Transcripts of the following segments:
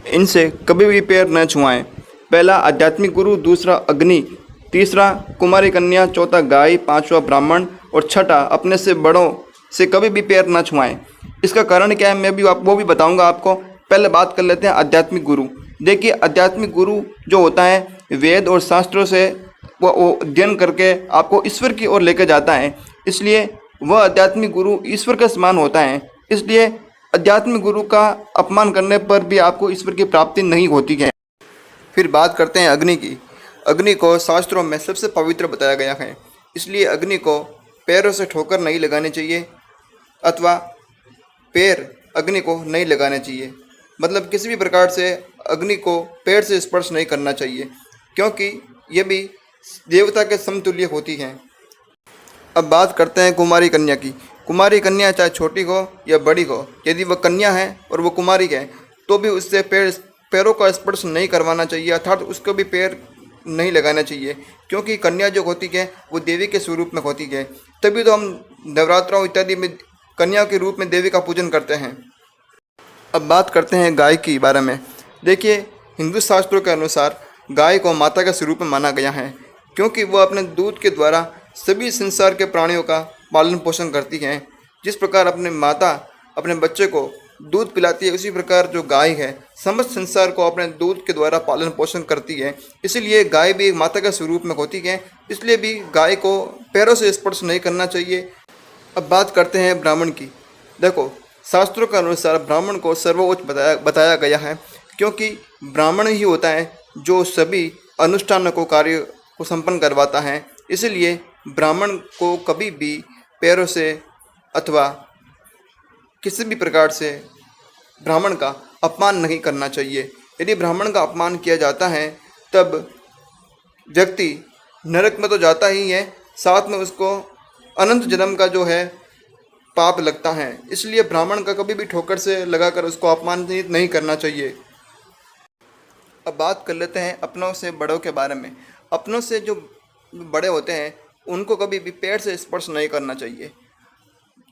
इनसे कभी भी पैर न छुआएं। पहला आध्यात्मिक गुरु, दूसरा अग्नि, तीसरा कुमारी कन्या, चौथा गाय, पांचवा ब्राह्मण और छठा अपने से बड़ों से कभी भी पैर न छुआएं। इसका कारण क्या है मैं भी वो भी बताऊंगा आपको। पहले बात कर लेते हैं आध्यात्मिक गुरु। देखिए, आध्यात्मिक गुरु जो होता है वेद और शास्त्रों से वो अध्ययन करके आपको ईश्वर की ओर लेकर जाता है, इसलिए वह आध्यात्मिक गुरु ईश्वर का समान होता है। इसलिए आध्यात्मिक गुरु का अपमान करने पर भी आपको ईश्वर की प्राप्ति नहीं होती है। फिर बात करते हैं अग्नि की। अग्नि को शास्त्रों में सबसे पवित्र बताया गया है, इसलिए अग्नि को पैरों से ठोकर नहीं लगानी चाहिए अथवा पैर अग्नि को नहीं लगाने चाहिए। मतलब किसी भी प्रकार से अग्नि को पैर से स्पर्श नहीं करना चाहिए, क्योंकि ये भी देवता के समतुल्य होती हैं। अब बात करते हैं कुमारी कन्या की। कुमारी कन्या चाहे छोटी हो या बड़ी हो, यदि वह कन्या है और वो कुमारी है तो भी उससे पैरों का स्पर्श नहीं करवाना चाहिए, अर्थात उसको भी पैर नहीं लगाना चाहिए, क्योंकि कन्या जो होती है वो देवी के स्वरूप में होती है। तभी तो हम नवरात्रों इत्यादि में कन्या के रूप में देवी का पूजन करते हैं। अब बात करते हैं गाय के बारे में। देखिए, हिंदू शास्त्रों के अनुसार गाय को माता के स्वरूप में माना गया है, क्योंकि वह अपने दूध के द्वारा सभी संसार के प्राणियों का पालन पोषण करती हैं। जिस प्रकार अपने माता अपने बच्चे को दूध पिलाती है, उसी प्रकार जो गाय है समस्त संसार को अपने दूध के द्वारा पालन पोषण करती है। इसीलिए गाय भी एक माता के स्वरूप में होती है, इसलिए भी गाय को पैरों से स्पर्श नहीं करना चाहिए। अब बात करते हैं ब्राह्मण की। देखो, शास्त्रों के अनुसार ब्राह्मण को सर्वोच्च बताया गया है, क्योंकि ब्राह्मण ही होता है जो सभी अनुष्ठानों को कार्य को संपन्न करवाता है। इसलिए ब्राह्मण को कभी भी पैरों से अथवा किसी भी प्रकार से ब्राह्मण का अपमान नहीं करना चाहिए। यदि ब्राह्मण का अपमान किया जाता है तब व्यक्ति नरक में तो जाता ही है, साथ में उसको अनंत जन्म का जो है पाप लगता है। इसलिए ब्राह्मण का कभी भी ठोकर से लगाकर उसको अपमानित नहीं करना चाहिए। अब बात कर लेते हैं अपनों से बड़ों के बारे में। अपनों से जो बड़े होते हैं उनको कभी भी पैर से स्पर्श नहीं करना चाहिए।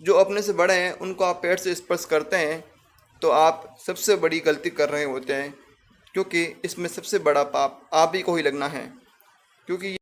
जो अपने से बड़े हैं उनको आप पैर से स्पर्श करते हैं तो आप सबसे बड़ी गलती कर रहे होते हैं, क्योंकि इसमें सबसे बड़ा पाप आप ही को ही लगना है, क्योंकि